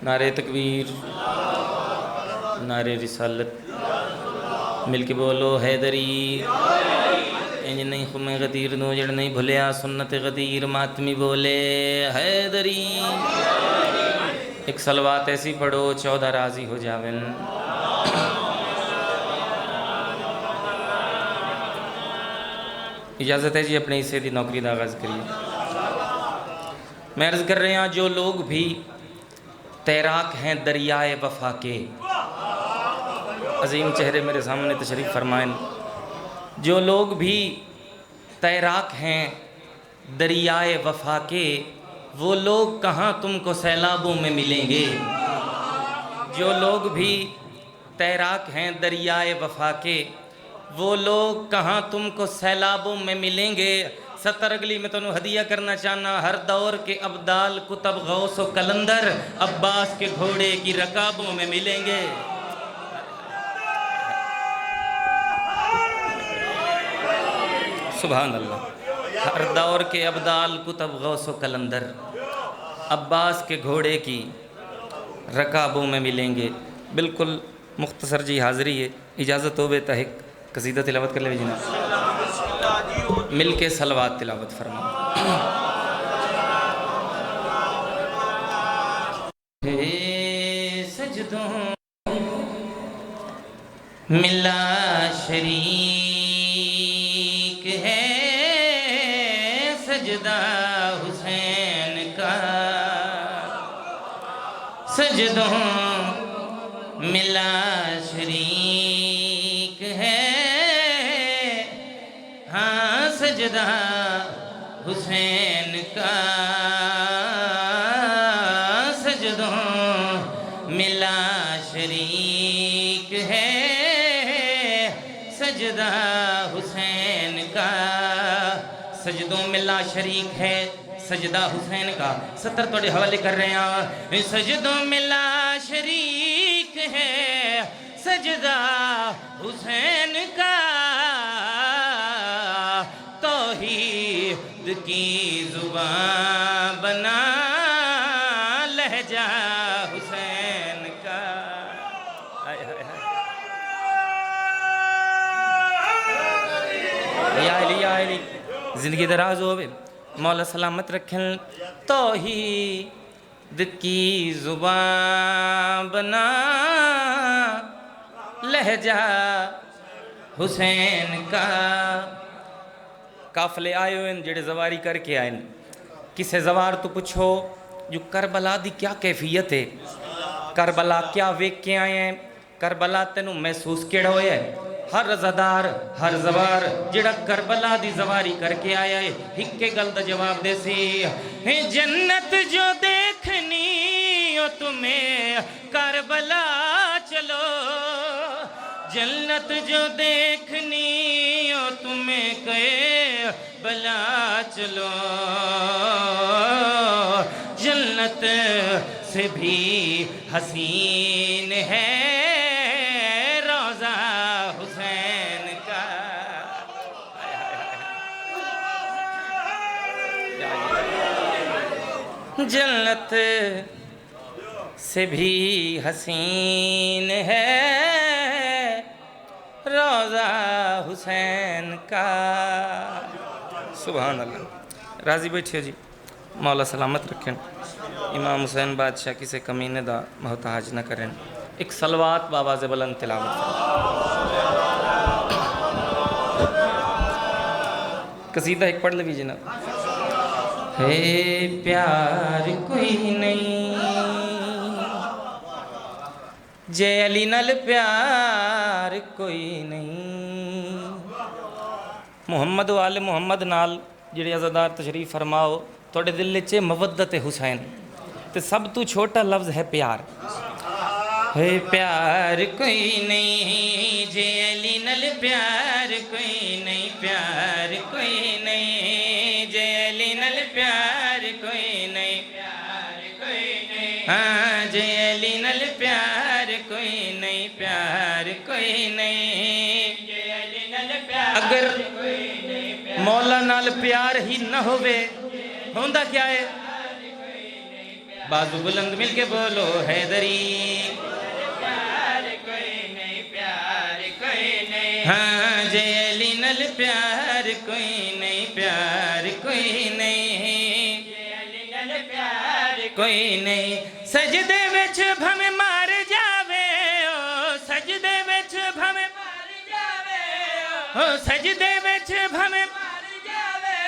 नारे तकबीर, नारे रिसालत, मिल के बोलो हैदरी। इंज नहीं खुमे गदीर नो जड़ नहीं भुलिया सुन्नत गदीर मातमी बोले हैदरी। एक सलवात ऐसी पढ़ो 14 राजी हो जावन। इजाज़त है जी, अपने हिस्से की नौकरी का आगाज़ करिए। मैं अर्ज़ कर रहे हैं, जो लोग भी तैराक हैं दरियाए वफ़ा के, अजीम चेहरे मेरे सामने तशरीफ़ फरमाएं। जो लोग भी तैराक हैं दरियाए वफ़ा के, वो लोग कहाँ तुमको सैलाबों में मिलेंगे। जो लोग भी तैराक हैं दरियाए वफ़ा के, वो लोग कहाँ तुमको सैलाबों में मिलेंगे। 70 अगली में तुम हदिया करना चाहना। हर दौर के अब्दाल कुतब गौस व कलंदर अब्बास के घोड़े की रकाबों में मिलेंगे। सुभान अल्लाह। हर दौर के अब्दाल कुतब गौस व कलंदर अब्बास के घोड़े की रकाबों में मिलेंगे। बिल्कुल मुख्तसर जी हाज़िरी है। इजाज़त हो बेता एक कसीदा तिलावत कर ले जना, मिल के सलवात तिलावत फरमा। हे सजदों मिला शरीक है सजदा हुसैन का। सजदों मिला शरीक है, हाँ सजदा हुसैन का। सजदों मिला शरीक है सजदा हुसैन का। सजदों मिला शरीक है सजदा हुसैन का। 70 तोड़े हवाले कर रहे हैं। सजदों मिला शरीक है सजदा हुसैन का। तौहीद की जुबान बना लहजा हुसैन का। या अली जिंदगी दराज होवे, मौला सलामत रखें। तौहीद की जुबान बना लहजा हुसैन का। काफले आए हुए जेड़े जवारी करके आए, किसे जवार तो पूछो जो करबला दी क्या कैफियत है, करबला क्या वेख के आए हैं, करबला तेनू महसूस केड़ा होया है। हर रजादार हर जवार जेड़ा करबला दी जवारी करके आया है, हिक्के गल दा जवाब दे सी। जन्नत जो देखनी हो तुम्हें करबला चलो। जन्नत जो देखनी हो तुम्हें कहे बला चलो। जन्नत से भी हसीन है रोज़ा हुसैन का। जन्नत से भी हसीन है रोज़ा हुसैन का। सुभान अल्लाह। राजी बैठियो जी, मौला सलामत रखें। इमाम हुसैन बादशाह किसे कमीने दा मोहताज न करें। एक सलवात बाबा से बुलंद तिलावत कसीदा एक पढ़ लीजिए ना। हे प्यार कोई नहीं जे अली नल प्यार कोई नहीं। मुहम्मद वाले मुहम्मद नाल जिहड़े अज़ादार तशरीफ फरमाओ, थोड़े दिल च मवद्दत हुसैन ते सब तू छोटा लफ्ज़ है प्यार। है प्यार कोई नहीं जे अली नल प्यार कोई नहीं। प्यार कोई नहीं जे अली नल प्यार कोई नहीं। प्यार कोई नहीं, हाँ जे अली नल प्यार कोई नहीं। प्यार कोई नहीं जे अली नल प्यार। अगर मौला नाल प्यार ही न होवे होंदा क्या है। बाजू बुलंद मिलके बोलो हैदरी। प्यार कोई नहीं, प्यार कोई नहीं। हाँ जय अली नल प्यार कोई नहीं, प्यार कोई नहीं, जय अली नल प्यार कोई नहीं। सजदे विच भਵੇਂ मार जावे ओ, सजदे विच भਵੇਂ मार जावे ओ, सजदे विच भਵੇਂ मार जावे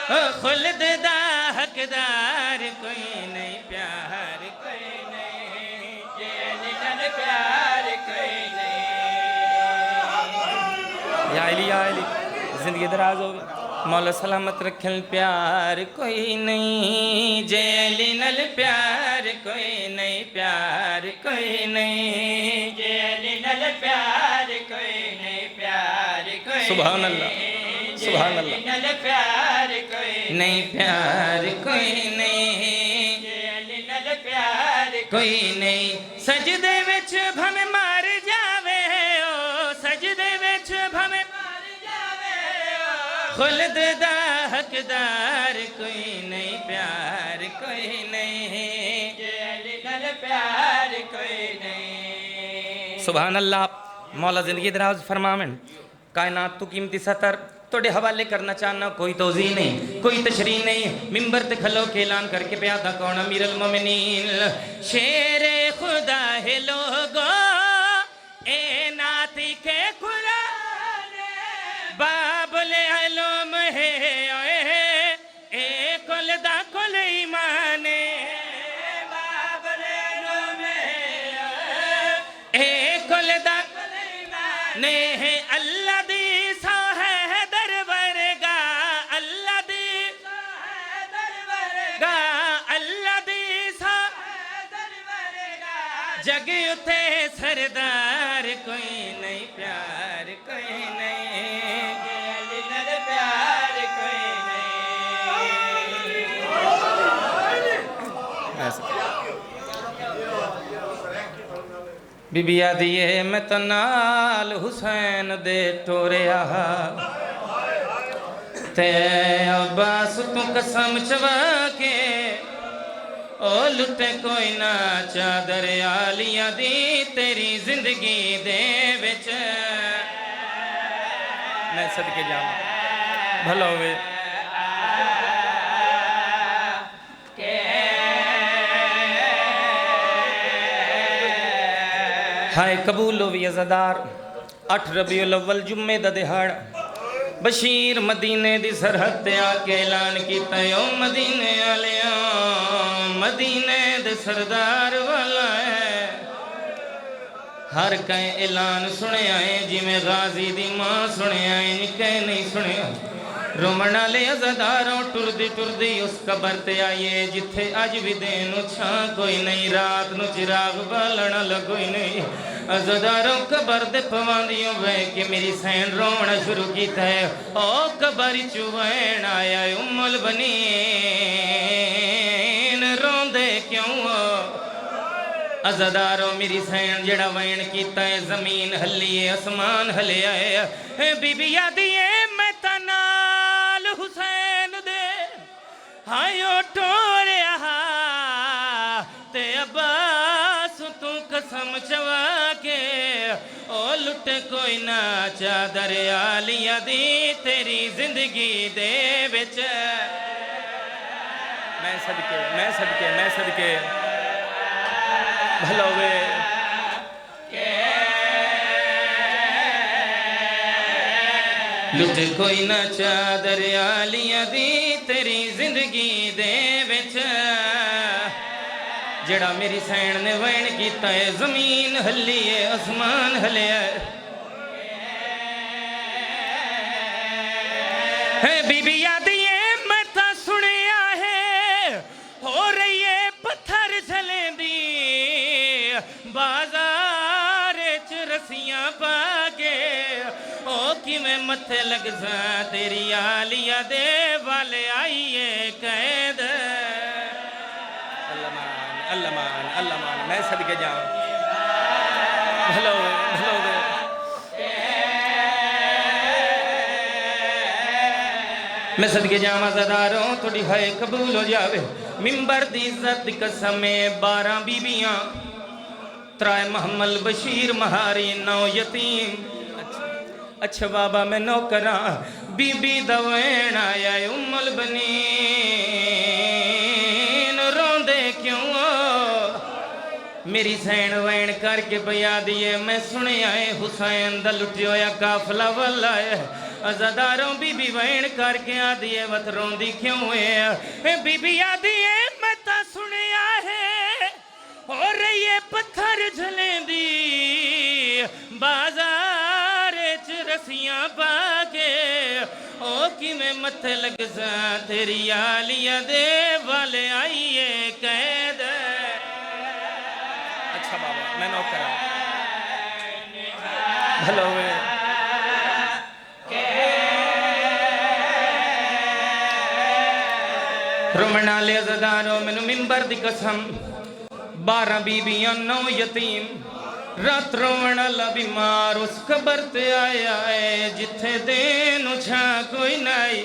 ओ, खुल्द दा हकदार कोई नहीं, प्यार कोई नहीं। जय अली नल प्यार कोई नहीं। या अली जिंदगी दराज हो गई, मौला सलामत रखल प्यार कोई नहीं। जय अली नल प्यार कोई नहीं, प्यार कोई नहीं। जय अली नल प्यार कोई नहीं, प्यार कोई सुभान अल्लाह, सुभान अल्लाह। नल प्यार कोई नहीं प्यार कोई नहीं, जय अली नल प्यार कोई नहीं। सजदे विच भਵੇਂ मार जावे ओ, सजदे विच भਵੇਂ मार जावे खुल्द दा हकदार कोई नहीं, प्यार कोई नहीं। जय अली नल प्यार कोई नहीं। सुभान अल्लाह। मौला जिंदगी दराज फरमावन। कायनात तो कीमती सतर तोड़े हवाले करना चाहना, कोई तोजी नहीं, कोई तशरी नहीं। मिंबर ते खलो के ऐलान करके पे आता कौन अमीरुल मोमिनीन शेरे खुदा है लोगो ए नाती के कुरान बाबुले अलम है ओए ए कुल दा कुल ईमान बाबरे नुम ए कुल दा ईमान ने है अल्लाह दी साहे दरबारगा, अल्लाह दी दरबारेगा, गा, अल्लाह दी सा दरबारेगा। जग उते सरदार कोई नहीं, प्यार कोई नहीं। जय अली नल प्यार कोई नहीं। बीबी आदि मैं तो नाल हुसैन दे टोरिया ते अब्बास तू कसम चवा के ओ लुटे कोई ना चादर आलिया दी तेरी जिंदगी दे विच। मैं सदके जावां भला होवे हाय कबूल होवी अज़ादार। 8 रबीउल अव्वल जुम्मे दा दिहाड़ बशीर मदीने दी सरहद ते आके ऐलान कीता ओ मदीने आलिया मदीने दे सरदार वाला है। हर कहीं ऐलान सुने आए जिमें गाजी दी मां सुने आए निके नहीं सुने। रोमन वाले अज़ादारों टुरदी टुरदी उस कबर ते आइए जिथे अज भी दिन छा कोई नहीं, रात नु चिराग बालण लगोई नहीं। अज़ादारों कबर दे पवांदियों वे कि मेरी सैन रोना शुरू कीता है। ओ कबर चु वैन आया उम्मुल बनीन रोंदे क्यों हो? अज़ादारों मेरी सैन जेड़ा वैन कीता है जमीन हली है आसमान हलिया है। बीबी आदी मैं तनाल हुसैन दे हायो टोरिया ते अब्बास तू कसम चवा के ओ लुटे कोई ना चादर आलिया दी तेरी जिंदगी दे विच। मैं सदके मैं सदके मैं सदके भला होवे लुटे कोई ना चादर आलिया दी तेरी जिंदगी दे विच। जेड़ा मेरी सैन ने वैन कीता है जमीन हली है आसमान हलिया है। बीबी आदी मैं तो सुनिया है हो रही है पत्थर चलेंदी बाजार च रस्सियां पाके ओ किवें मथे लग जा तेरी आलिया दे वाले आईए कैद। अल्लाह मान मैं सदके जाऊं भलो भलो मैं सदके जावा ज़ादारों थोड़ी हाय कबूल हो जावे। मिंबर दी इज्जत दी कसम 12 बीबियां, 3 महमल बशीर महारी, 9 यतीम। अच्छा बाबा मैं नौकरा बीबी दवैन आया उम्मल बनी रोंदे क्यों मेरी सैन वैन करके बया दिए। मैं सुने आए हुसैन दा लुटिया काफला वाला है अजादारों बीबी वैन करके आ दिए वत रोंदी क्यों है बीबी आ दिए मैं ता सुने है हो रही है पत्थर झलेंदी बाजार च रसियां पाके ओ कि मैं मथे लग सा तेरी आलिया दे वाले आइए कैद। अच्छा बाबा मैं नौकरा भलो रुमना ले अज़दारो मैनू मिंबर दी कसम 12 बीबियां 9 यतीम रात रोवण वाला बीमार उस कबर ते आया है जिथे देन छा कोई नाई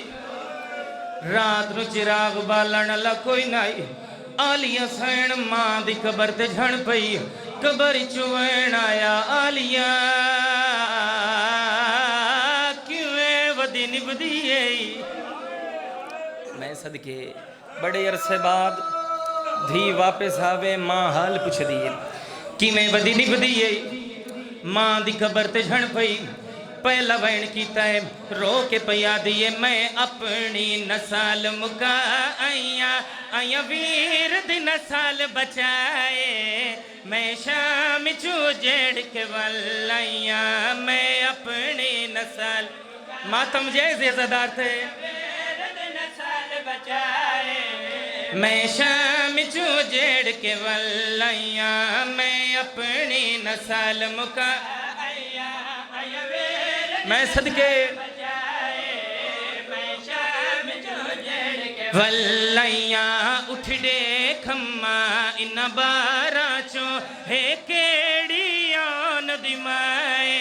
रात नु चिराग बालन वाला कोई नाई। आलिया सैन मां दी कबर ते झण पई कबर चुवैन आया आलिया किवें वदी निभदी मैं सदके बड़े अरसे बाद धी वापस आवे मां हाल पुछ दिए किवें वदी निभदी मां दी कबर ते झण पई पहला वैन कीता है रो के पया दिए मैं अपनी नस्ल मुका आइया आइया वीर दी नस्ल बचाए मैं शाम चू जेड़ के वल आइया मैं अपनी नस्ल मातम जैसे ज़दार थे मैं शाम चू जेड़ के वल्लैया मैं अपनी नस्ल मुका मैं सदके वल्लैया उठ दे खम्मा इन 12 चो है केड़ी आन दी माए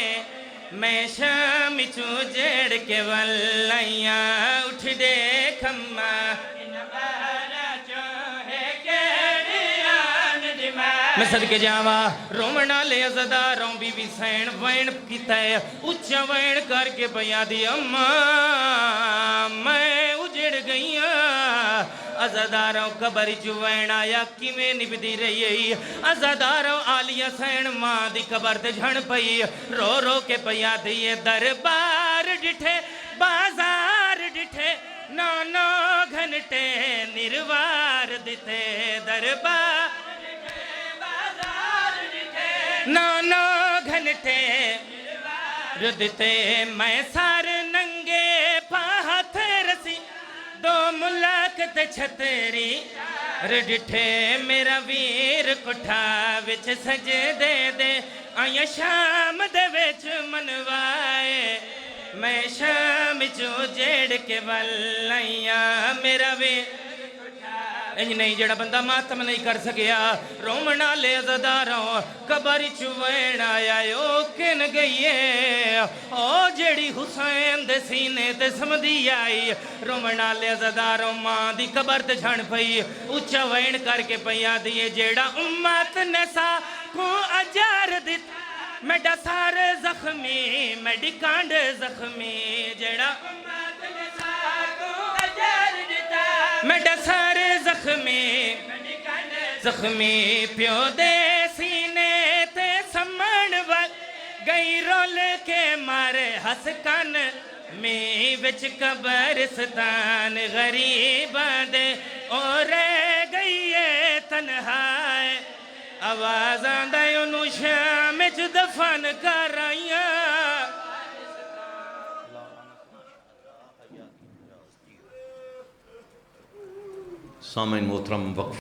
मैं शाम चू जेड़ के वल्लैया उठ दे खम्मा मैं सदके जावा रोमना ले अज़दारों बीबी सैन वैन कीता है उच्चा वैन करके बया दी अम्मा मैं उजड़ गई अज़दारों कबर चु वैन आया किवें निभदी रही अज़दारों आलिया सैन मां दी कबर ते झण पई रो रो के पया दी दरबार डिठे बाजार डिठे 9 घंटे निर्वार दिते दरबार 9 घंटे रुदते मैं सार नंगे पाथ रसी 2 मुलाकत छतरी रिठे मेरा वीर कुठा विच सजदे दे आया शाम दे विच मनवाए मैं शाम चो जेड़ के वल आइया मेरा वीर इंज नहीं जेड़ा बंदा मातम नहीं कर सकिया रोमना ले अज़दारों कबर चुवैन आया ओ किन गई ओ जेड़ी हुसैन दे सीने ते समदी आई रोमना ले अज़दारों मां दी कबर ते झण पई उच्चा वैन करके पया दिए जेड़ा उम्मत ने सा को अजार दित मेडा सारे जख्मी मेडी कांड जख्मी जेड़ा उम्मत ने सा को अजार दिता मेडा सारे जख्मी प्यो दे सीने ते समण वल गई रोल के मारे हस कन में विच कब्रिस्तान गरीबां दे और गई है तन्हाए आवाज़ां दा ओनू शाम च दफन कर आइयां। सामईन मोहतरम वक्फ